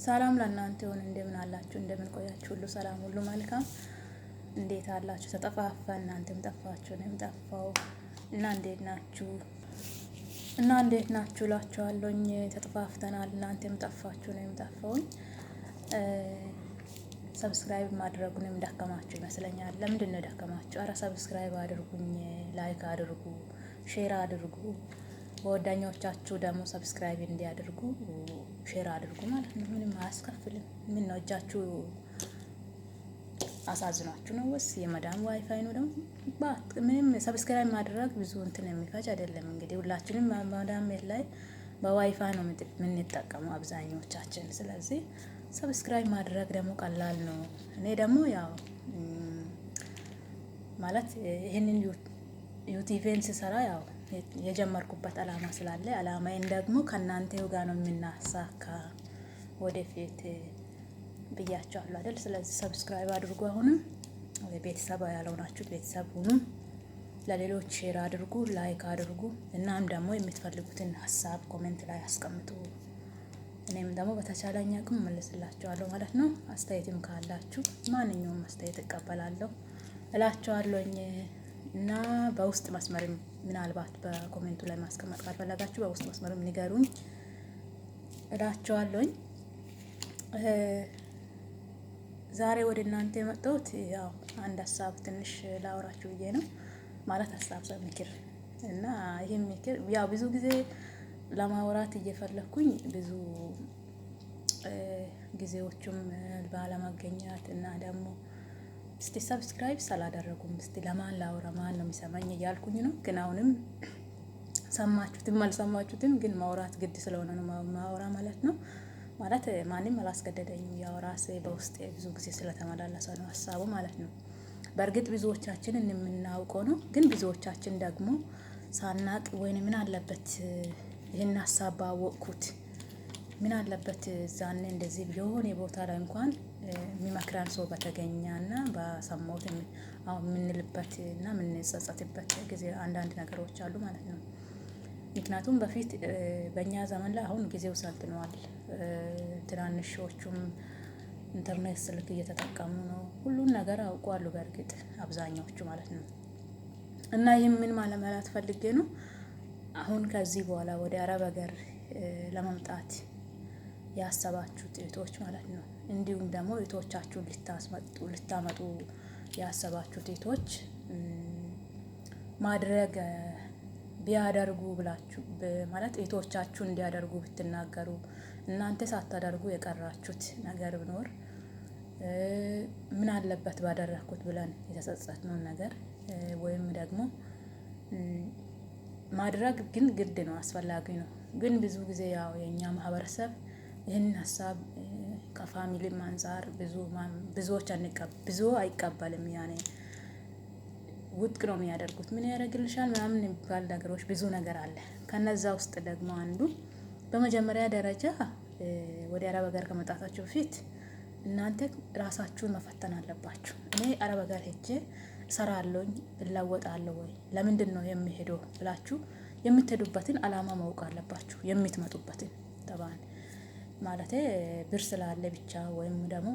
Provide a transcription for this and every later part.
ሰላም ለእናንተ ይሁን። እንደምን አላችሁ? እንደምን ቆያችሁ? ሁሉ ሰላም፣ ሁሉ መልካም። እንዴት አላችሁ? ተጠፋፋን። እናንተም ጠፋችሁ፣ እኔም ጠፋው እና እንዴት ናችሁ? እንዴት ናችሁ እላችኋለሁኝ። ተጠፋፍተናል። እናንተም ጠፋችሁ፣ እኔም ጠፋውኝ። ሰብስክራይብ ማድረጉንም ደከማችሁ ይመስለኛል። ለምንድን ነው ደከማችሁ? አረ ሰብስክራይብ አድርጉኝ፣ ላይክ አድርጉ፣ ሼር አድርጉ። በወዳኞቻችሁ ደግሞ ሰብስክራይብ እንዲያደርጉ ሼር አድርጉ ማለት ነው። ምንም አያስከፍልም። ምን ነው እጃችሁ አሳዝኗችሁ ነው ወይስ የመዳም ዋይፋይ ነው? ደግሞ ምንም ሰብስክራይብ ማድረግ ብዙ እንትን የሚፈጅ አይደለም። እንግዲህ ሁላችንም መዳም ላይ በዋይፋይ ነው የምንጠቀመው አብዛኞቻችን። ስለዚህ ሰብስክራይብ ማድረግ ደግሞ ቀላል ነው። እኔ ደግሞ ያው ማለት ይህንን ዩቲዩብን ስሰራ ያው የጀመርኩበት አላማ ስላለ አላማዬን ደግሞ ከእናንተው ጋር ነው የምናሳካ ወደፊት ብያቸዋለሁ አይደል? ስለዚህ ሰብስክራይብ አድርጉ። አሁንም ቤተሰብ ያልሆናችሁ ቤተሰብ ሁኑ። ለሌሎች ሼር አድርጉ፣ ላይክ አድርጉ። እናም ደግሞ የምትፈልጉትን ሀሳብ ኮሜንት ላይ አስቀምጡ። እኔም ደግሞ በተቻለኝ አቅም መልስላችኋለሁ ማለት ነው። አስተያየትም ካላችሁ ማንኛውም አስተያየት እቀበላለሁ እላችኋለሁኝ። እና በውስጥ መስመርም ምናልባት በኮሜንቱ ላይ ማስቀመጥ ካልፈለጋችሁ በውስጥ መስመርም ንገሩኝ እላችኋለሁኝ። ዛሬ ወደ እናንተ የመጣሁት ያው አንድ ሀሳብ ትንሽ ላወራችሁ ብዬ ነው። ማለት ሀሳብ ምክር እና ይሄን ምክር ያው ብዙ ጊዜ ለማውራት እየፈለኩኝ ብዙ ጊዜዎቹም ባለማገኛት እና ደግሞ እስቲ ሰብስክራይብ ስላደረጉም እስቲ ለማን ላውራ ማን ነው የሚሰማኝ እያልኩኝ ነው። ግን አሁንም ሰማችሁትም አልሰማችሁትም ግን ማውራት ግድ ስለሆነ ነው ማውራ ማለት ነው። ማለት ማንም አላስገደደኝም። ያው ራሴ በውስጤ ብዙ ጊዜ ስለተመላለሰ ነው ሀሳቡ ማለት ነው። በእርግጥ ብዙዎቻችንን የምናውቀው ነው። ግን ብዙዎቻችን ደግሞ ሳናቅ ወይኔ ምን አለበት ይህን ሀሳብ ባወቅኩት፣ ምን አለበት ዛኔ እንደዚህ ቢሆን የቦታ ላይ እንኳን የሚመክረን ሰው በተገኘና በሰማሁት አሁን የምንልበት እና የምንጸጸትበት ጊዜ አንዳንድ ነገሮች አሉ ማለት ነው። ምክንያቱም በፊት በእኛ ዘመን ላይ አሁን ጊዜው ሰልጥነዋል። ትናንሾቹም ኢንተርኔት ስልክ እየተጠቀሙ ነው። ሁሉን ነገር አውቋሉ በእርግጥ አብዛኛዎቹ ማለት ነው። እና ይህም ምን ማለት ፈልጌ ነው፣ አሁን ከዚህ በኋላ ወደ አረብ ሀገር ለመምጣት ያሰባችሁት እህቶች ማለት ነው፣ እንዲሁም ደግሞ እህቶቻችሁን ልታመጡ ያሰባችሁት እህቶች ማድረግ ቢያደርጉ ብላችሁ ማለት እህቶቻችሁ እንዲያደርጉ ብትናገሩ፣ እናንተ ሳታደርጉ የቀራችሁት ነገር ቢኖር ምን አለበት ባደረኩት ብለን የተጸጸትነውን ነገር ወይም ደግሞ ማድረግ ግን ግድ ነው፣ አስፈላጊ ነው። ግን ብዙ ጊዜ ያው የኛ ማህበረሰብ ይህንን ሀሳብ ከፋሚሊም አንፃር ብዙ አይቀበልም። ያኔ ውድቅ ነው የሚያደርጉት። ምን ያደርግልሻል ምናምን የሚባል ነገሮች ብዙ ነገር አለ። ከነዛ ውስጥ ደግሞ አንዱ በመጀመሪያ ደረጃ ወደ አረብ ሀገር ከመጣታችሁ በፊት እናንተ ራሳችሁን መፈተን አለባችሁ። እኔ አረብ ሀገር ሄጄ እሰራለሁኝ እለወጣለሁ ወይ ለምንድን ነው የሚሄደው ብላችሁ የምትሄዱበትን አላማ ማወቅ አለባችሁ። የምትመጡበትን ጠባን ማለት ብር ስላለ ብቻ ወይም ደግሞ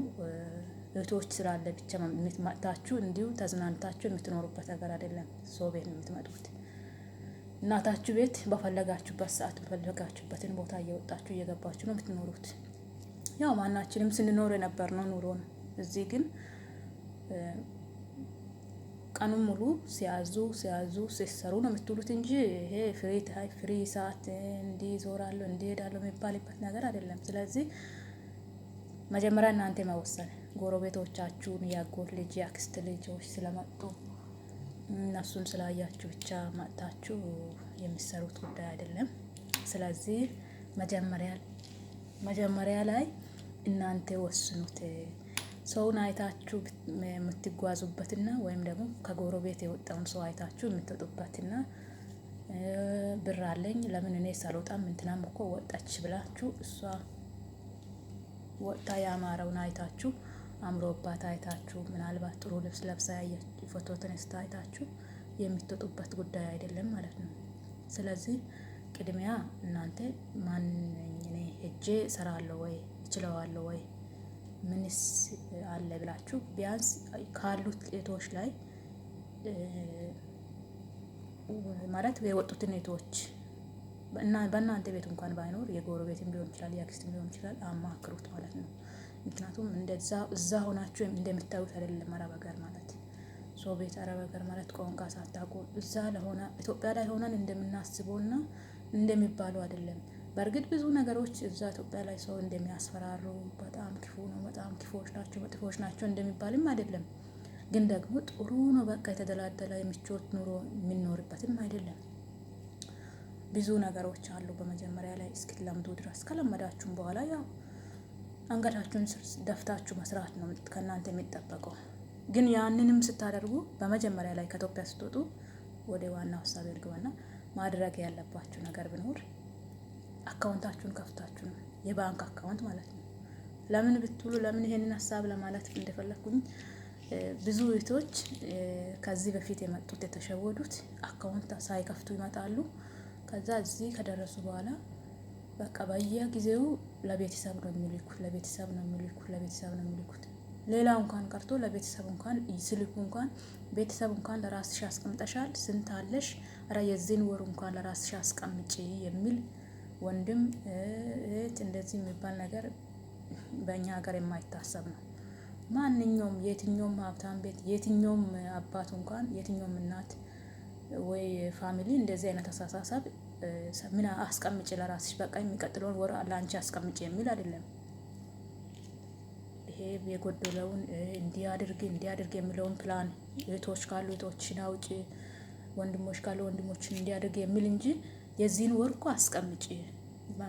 እህቶች ስላለ ብቻ የምትመጣችሁ እንዲሁ ተዝናንታችሁ የምትኖሩበት ነገር አይደለም። ሰው ቤት ነው የምትመጡት። እናታችሁ ቤት በፈለጋችሁበት ሰዓት በፈለጋችሁበትን ቦታ እየወጣችሁ እየገባችሁ ነው የምትኖሩት። ያው ማናችንም ስንኖር የነበርነው ኑሮ ነው። እዚህ ግን ቀኑን ሙሉ ሲያዙ ሲሰሩ ነው የምትውሉት እንጂ ይሄ ፍሪ ሰዓት እንዲህ ዞራለሁ እንዲህ ሄዳለሁ የሚባልበት ነገር አይደለም። ስለዚህ መጀመሪያ እናንተ መወሰን፣ ጎረቤቶቻችሁን የአጎት ልጅ የአክስት ልጆች ስለመጡ እነሱን ስላያችሁ ብቻ መጥታችሁ የሚሰሩት ጉዳይ አይደለም። ስለዚህ መጀመሪያ ላይ እናንተ ወስኑት። ሰውን አይታችሁ የምትጓዙበትና ወይም ደግሞ ከጎረቤት የወጣውን ሰው አይታችሁ የምትወጡበትና ብር አለኝ ለምን እኔ ሳልወጣም እንትናም እኮ ወጣች ብላችሁ እሷ ወጣ ያማረውን አይታችሁ አምሮባት አይታችሁ ምናልባት ጥሩ ልብስ ለብሳ ያያችሁ ፎቶ ተነስታ አይታችሁ የምትወጡበት ጉዳይ አይደለም ማለት ነው። ስለዚህ ቅድሚያ እናንተ ማን ነኝ እኔ ሄጄ እሰራለሁ ወይ እችለዋለሁ ወይ ምንስ አለ ብላችሁ ቢያንስ ካሉት እህቶች ላይ ማለት የወጡትን እህቶች በእናንተ ቤት እንኳን ባይኖር የጎረቤትም ሊሆን ይችላል፣ የአክስትም ሊሆን ይችላል፣ አማክሩት ማለት ነው። ምክንያቱም እንደዛ እዛ ሆናችሁ እንደምታዩት አይደለም አረብ ሀገር ማለት ሰው ቤት አረብ ሀገር ማለት ቋንቋ ሳታውቁ እዛ ለሆነ ኢትዮጵያ ላይ ሆነን እንደምናስበውና እንደሚባለው አይደለም። በእርግጥ ብዙ ነገሮች እዛ ኢትዮጵያ ላይ ሰው እንደሚያስፈራሩ በጣም ክፉ ነው፣ በጣም ክፉዎች ናቸው፣ መጥፎዎች ናቸው እንደሚባልም አይደለም። ግን ደግሞ ጥሩ ነው በቃ የተደላደለ የምቾት ኑሮ የሚኖርበትም አይደለም። ብዙ ነገሮች አሉ። በመጀመሪያ ላይ እስክትለምዱ ድረስ ከለመዳችሁም በኋላ ያው አንገታችሁን ደፍታችሁ መስራት ነው ከእናንተ የሚጠበቀው። ግን ያንንም ስታደርጉ በመጀመሪያ ላይ ከኢትዮጵያ ስትወጡ ወደ ዋናው ሀሳብ ልግባና ማድረግ ያለባችሁ ነገር ቢኖር አካውንታችሁን ከፍታችሁ ነው፣ የባንክ አካውንት ማለት ነው። ለምን ብትሉ ለምን ይሄንን ሀሳብ ለማለት እንደፈለኩኝ ብዙ እህቶች ከዚህ በፊት የመጡት የተሸወዱት አካውንት ሳይከፍቱ ይመጣሉ። ከዛ እዚህ ከደረሱ በኋላ በቃ በየጊዜው ለቤተሰብ ነው የሚልኩት፣ ለቤተሰብ ነው የሚልኩት፣ ለቤተሰብ ነው የሚልኩት። ሌላው እንኳን ቀርቶ ለቤተሰብ እንኳን ስልኩ እንኳን ቤተሰብ እንኳን ለራስሽ አስቀምጠሻል ስንት አለሽ፣ ኧረ የዚህን ወር እንኳን ለራስሽ አስቀምጪ የሚል ወንድም እህት እንደዚህ የሚባል ነገር በእኛ ሀገር የማይታሰብ ነው። ማንኛውም የትኛውም ሀብታም ቤት የትኛውም አባት እንኳን የትኛውም እናት ወይ ፋሚሊ እንደዚህ አይነት አስተሳሰብ ምን አስቀምጪ ለራስሽ በቃ የሚቀጥለውን ወር ለአንቺ አስቀምጪ የሚል አይደለም። ይሄ የጎደለውን እንዲያድርግ የሚለውን ፕላን እህቶች ካሉ እህቶችን አውጪ፣ ወንድሞች ካሉ ወንድሞችን እንዲያድርግ የሚል እንጂ የዚህን ወር እኮ አስቀምጪ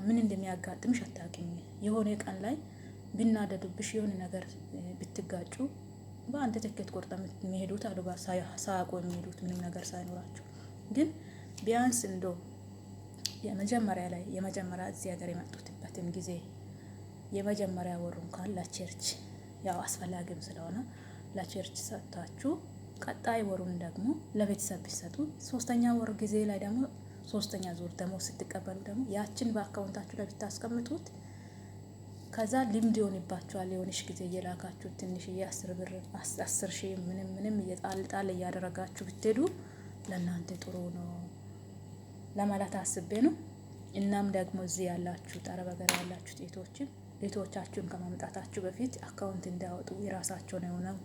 ምን እንደሚያጋጥምሽ አታውቂም። የሆነ ቀን ላይ ቢናደዱብሽ የሆነ ነገር ብትጋጩ በአንድ ትኬት ቆርጣ የሚሄዱት አሉ ሳያውቁ የሚሄዱት ምንም ነገር ሳይኖራቸው። ግን ቢያንስ እንደው የመጀመሪያ እዚህ ሀገር የመጡትበትን ጊዜ የመጀመሪያ ወሩ እንኳን ለቸርች ያው አስፈላጊም ስለሆነ ለቸርች ሰጥታችሁ ቀጣይ ወሩን ደግሞ ለቤተሰብ ቢሰጡ፣ ሶስተኛ ወር ጊዜ ላይ ደግሞ ሶስተኛ ዙር ደግሞ ስትቀበሉ ደግሞ ያችን በአካውንታችሁ ላይ ብታስቀምጡት ከዛ ልምድ ይሆንባችኋል። የሆነሽ ጊዜ እየላካችሁ ትንሽ 10 ብር 10 ሺህ ምንም እየጣል እያደረጋችሁ ብትሄዱ ለእናንተ ጥሩ ነው ለማለት አስቤ ነው። እናም ደግሞ እዚህ ያላችሁ አረብ ሀገር ያላችሁ እህቶቻችሁን ከማምጣታችሁ በፊት አካውንት እንዲያወጡ የራሳቸውን የሆነውን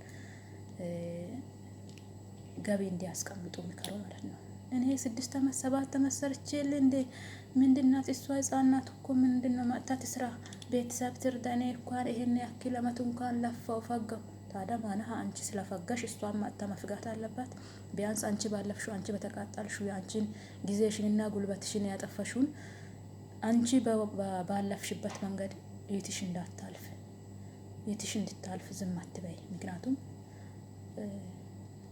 ገቢ እንዲያስቀምጡ ምከሩ ማለት ነው። እኔ 6 ዓመት 7 ዓመት ሰርቼ እንደ ምንድናት እሷ ህጻናት እኮ ምንድነው መጥታት ስራ ቤተሰብ ትርዳ። እኔ እንኳን ይሄን ያክል አመት እንኳን ለፋው ፈጋው። ታዲያ ማነህ አንቺ ስለፈጋሽ እሷን ማጥታ መፍጋት አለባት? ቢያንስ አንቺ ባለፍሽው አንቺ በተቃጣልሽው አንቺን ጊዜሽንና ጉልበትሽን ያጠፈሽውን አንቺ ባለፍሽበት መንገድ የትሽ እንድታልፍ ዝም አትበይ። ምክንያቱም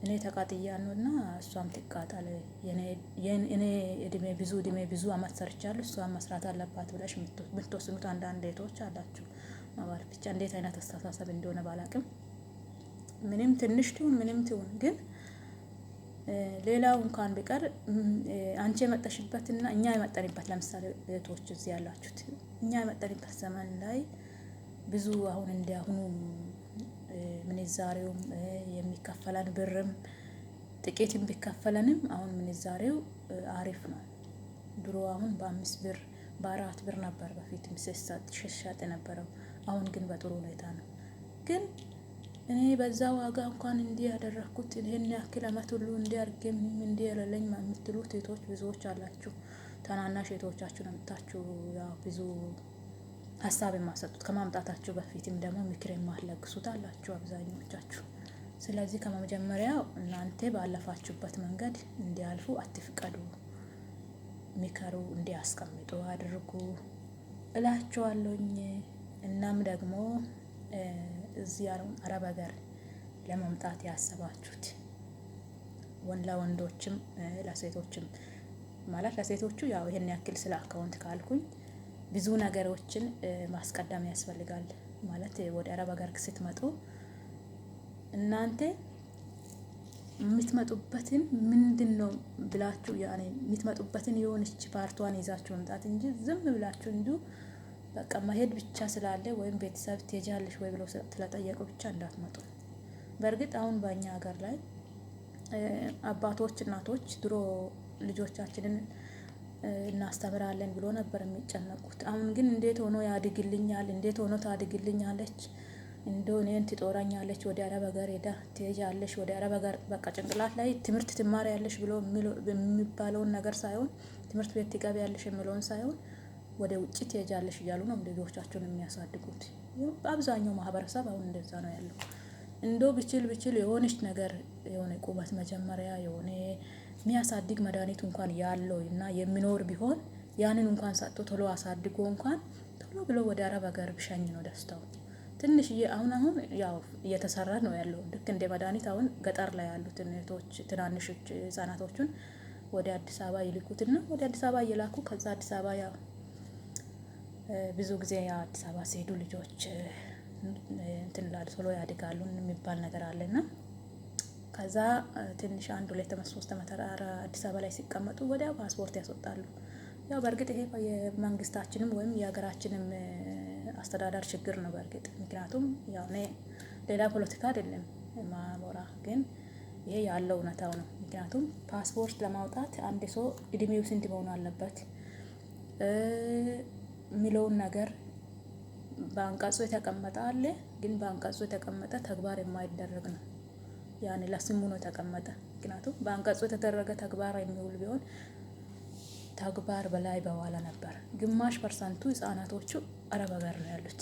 እኔ ተቃጥያ ነውና እሷም ትቃጣል። እኔ ብዙ ብዙ አመት ሰርቻለሁ እሷም መስራት አለባት ብለሽ የምትወስኑት አንዳንድ እህቶች አላችሁ። ማለት ብቻ እንዴት አይነት አስተሳሰብ እንደሆነ ባላቅም ምንም ትንሽ ትሁን ምንም ትሁን ግን ሌላው እንኳን ቢቀር አንቺ የመጣሽበትና እኛ የመጣንበት ለምሳሌ እህቶች እዚህ ያላችሁት እኛ የመጣንበት ዘመን ላይ ብዙ አሁን እንዲያሁኑ ምንዛሬውም የሚከፈለን ብርም ጥቂትም ቢከፈለንም አሁን ምንዛሬው አሪፍ ነው። ድሮ አሁን በ5 ብር በ4 ብር ነበር በፊትም ሲሸጥ የነበረው። አሁን ግን በጥሩ ሁኔታ ነው። ግን እኔ በዛ ዋጋ እንኳን እንዲህ ያደረኩት ይሄን ያክል አመት ሁሉ እንዲያርገ ምንም እንዲህ ያለለኝ የምትሉት እህቶች ብዙዎች አላችሁ። ታናናሽ እህቶቻችሁ አምጥታችሁ ያው ብዙ ሀሳብ የማሰጡት ከማምጣታችሁ በፊትም ደግሞ ምክር የማትለግሱት አላችሁ አብዛኞቻችሁ። ስለዚህ ከመጀመሪያው እናንተ ባለፋችሁበት መንገድ እንዲያልፉ አትፍቀዱ፣ ምከሩ፣ እንዲያስቀምጡ አድርጉ እላችኋለሁኝ። እናም ደግሞ እዚህ አረብ ሀገር ለመምጣት ያሰባችሁት ለወንዶችም ለሴቶችም ማለት ለሴቶቹ ያው ይሄን ያክል ስለ አካውንት ካልኩኝ ብዙ ነገሮችን ማስቀደም ያስፈልጋል። ማለት ወደ አረብ ሀገር ስትመጡ እናንተ የምትመጡበትን ምንድነው ብላችሁ ያኔ የምትመጡበትን የሆነች ፓርቷን ይዛችሁ መምጣት እንጂ ዝም ብላችሁ እንዲሁ በቃ መሄድ ብቻ ስላለ ወይም ቤተሰብ ትሄጃለሽ ወይ ብሎ ስለጠየቁ ብቻ እንዳትመጡ። በእርግጥ አሁን በእኛ ሀገር ላይ አባቶች እናቶች ድሮ ልጆቻችንን እናስተምራለን ብሎ ነበር የሚጨነቁት። አሁን ግን እንዴት ሆኖ ያድግልኛል፣ እንዴት ሆኖ ታድግልኛለች፣ እንደው እኔን ትጦረኛለች፣ ወደ አረብ ሀገር ሄዳ ትሄጃለሽ፣ ወደ አረብ ሀገር በቃ ጭንቅላት ላይ ትምህርት ትማሪያለሽ ብሎ የሚባለውን ነገር ሳይሆን ትምህርት ቤት ትገቢያለሽ የሚለውን ሳይሆን ወደ ውጭ ትሄጃለሽ እያሉ ነው ልጆቻቸውን የሚያሳድጉት። አብዛኛው ማህበረሰብ አሁን እንደዛ ነው ያለው። እንደው ብችል የሆነች ነገር የሆነ ቁመት መጀመሪያ የሆነ የሚያሳድግ መድኃኒት እንኳን ያለው እና የሚኖር ቢሆን ያንን እንኳን ሰጥቶ ቶሎ አሳድጎ እንኳን ቶሎ ብሎ ወደ አረብ ሀገር ብሸኝ ነው ደስታው። ትንሽዬ አሁን ያው እየተሰራ ነው ያለው ልክ እንደ መድኃኒት። አሁን ገጠር ላይ ያሉትን እህቶች ትናንሽ ህጻናቶቹን ወደ አዲስ አበባ ይልኩትና ወደ አዲስ አበባ እየላኩ ከዛ አዲስ አበባ ያው ብዙ ጊዜ አዲስ አበባ ሲሄዱ ልጆች እንትን ላሉ ቶሎ ያድጋሉ የሚባል ነገር አለና ከዛ ትንሽ 1 2 ዓመት 3 ዓመት አዲስ አበባ ላይ ሲቀመጡ ወዲያው ፓስፖርት ያስወጣሉ። ያው በእርግጥ ይሄ የመንግስታችንም ወይም የሀገራችንም አስተዳደር ችግር ነው በእርግጥ። ምክንያቱም ያው እኔ ሌላ ፖለቲካ አይደለም ማሞራ፣ ግን ይሄ ያለው እውነታው ነው። ምክንያቱም ፓስፖርት ለማውጣት አንድ ሰው እድሜው ስንት መሆን አለበት የሚለውን ነገር በአንቀጹ የተቀመጠ አለ። ግን በአንቀጹ የተቀመጠ ተግባር የማይደረግ ነው። ያኔ ለስሙ ነው የተቀመጠ። ምክንያቱም በአንቀጹ የተደረገ ተግባር የሚውል ቢሆን ተግባር በላይ በኋላ ነበር። ግማሽ ፐርሰንቱ ህጻናቶቹ አረብ ሀገር ነው ያሉት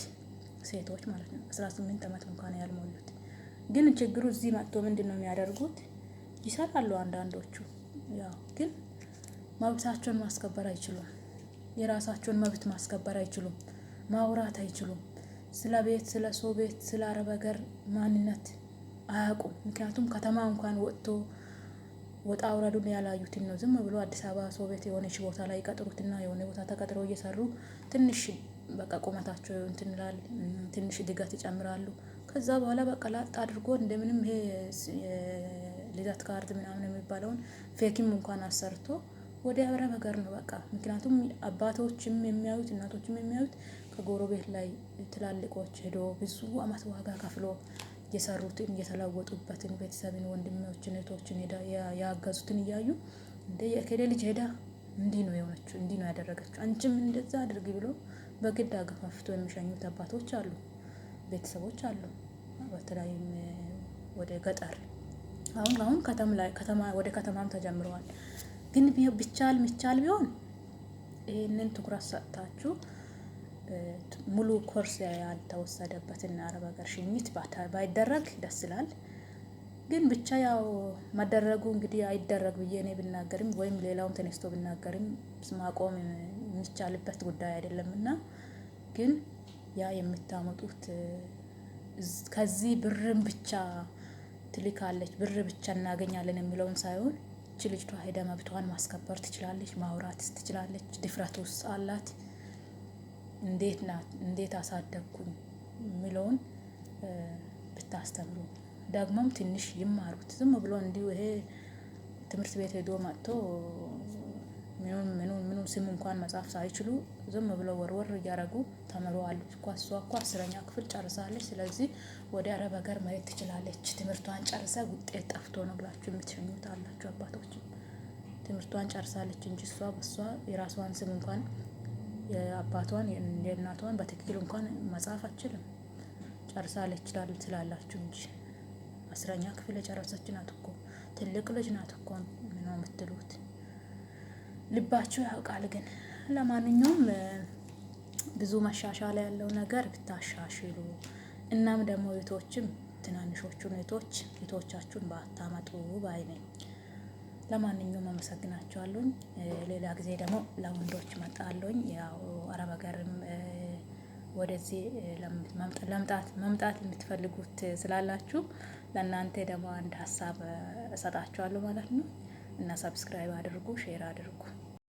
ሴቶች ማለት ነው 18 ዓመት እንኳን ያልሞሉት። ግን ችግሩ እዚህ መጥቶ ምንድን ነው የሚያደርጉት? ይሰራሉ አንዳንዶቹ። ያው ግን መብታቸውን ማስከበር አይችሉም። የራሳቸውን መብት ማስከበር አይችሉም። ማውራት አይችሉም። ስለ ቤት፣ ስለ ሰው ቤት፣ ስለ አረብ ሀገር ማንነት አያውቁም። ምክንያቱም ከተማ እንኳን ወጣ አውረዱን ያላዩትን ነው። ዝም ብሎ አዲስ አበባ ሰው ቤት የሆነች ቦታ ላይ ቀጥሩትና የሆነ ቦታ ተቀጥረው እየሰሩ ትንሽ በቃ ቁመታቸው እንትን ይላል፣ ትንሽ ድጋት ይጨምራሉ። ከዛ በኋላ በቃ ላጥ አድርጎ እንደምንም ይሄ ልደት ካርድ ምናምን የሚባለውን ፌክም እንኳን አሰርቶ ወደ አረብ ሀገር ነው በቃ። ምክንያቱም አባቶችም የሚያዩት እናቶችም የሚያዩት ከጎረቤት ላይ ትላልቆች ሄዶ ብዙ አመት ዋጋ ከፍሎ የሰሩትን የተለወጡበትን ቤተሰብን ወንድሞችን እህቶችን ያገዙትን እያዩ እንደ የከሌ ልጅ ሄዳ እንዲህ ነው የሆነችው፣ እንዲህ ነው ያደረገችው፣ አንቺም እንደዛ አድርጊ ብሎ በግድ አገፋፍቶ የሚሸኙት አባቶች አሉ፣ ቤተሰቦች አሉ። በተለይም ወደ ገጠር አሁን ከተማ ወደ ከተማም ተጀምረዋል። ግን ሚቻል ቢሆን ይህንን ትኩረት ሰጥታችሁ ሙሉ ኮርስ ያልተወሰደበትን አረብ ሀገር ሽኝት ባይደረግ ደስ ይላል። ግን ብቻ ያው መደረጉ እንግዲህ አይደረግ ብዬ እኔ ብናገርም ወይም ሌላውም ተነስቶ ብናገርም ማቆም የሚቻልበት ጉዳይ አይደለም እና ግን ያ የምታመጡት ከዚህ ብርን ብቻ ትልካለች፣ ብር ብቻ እናገኛለን የሚለውን ሳይሆን እቺ ልጅቷ ሄዳ መብቷን ማስከበር ትችላለች፣ ማውራት ትችላለች፣ ድፍረቱስ አላት፣ እንዴት ናት፣ እንዴት አሳደግኩኝ የሚለውን ብታስተምሩ ደግሞም ትንሽ ይማሩት። ዝም ብሎ እንዲሁ ይሄ ትምህርት ቤት ሄዶ መጥቶ ምኑን ስም እንኳን መጻፍ ሳይችሉ ዝም ብሎ ወርወር እያደረጉ ተምረዋል። እሷ እኮ 10ኛ ክፍል ጨርሳለች፣ ስለዚህ ወደ አረብ ሀገር መሄድ ትችላለች፣ ትምህርቷን ጨርሳ ውጤት ጠፍቶ ነው ብላችሁ የምትሸኙት አላችሁ አባቶች። ትምህርቷን ጨርሳለች እንጂ እሷ በሷ የራሷን ስም እንኳን የአባቷን የእናቷን በትክክል እንኳን መጻፍ አችልም። ጨርሳለች ትላላችሁ እንጂ 10ኛ ክፍል የጨረሰች ናት እኮ፣ ትልቅ ልጅ ናት እኮ ነው የምትሉት። ልባችሁ ያውቃል። ግን ለማንኛውም ብዙ መሻሻል ያለው ነገር ብታሻሽሉ፣ እናም ደግሞ እህቶችም ትናንሾቹን እህቶቻችሁን ባታመጡ ባይ ነኝ። ለማንኛውም አመሰግናችኋለሁኝ። ሌላ ጊዜ ደግሞ ለወንዶች መጣለሁኝ። ያው አረብ ሀገርም ወደዚህ መምጣት የምትፈልጉት ስላላችሁ ለእናንተ ደግሞ አንድ ሀሳብ እሰጣችኋለሁ ማለት ነው። እና ሰብስክራይብ አድርጉ፣ ሼር አድርጉ።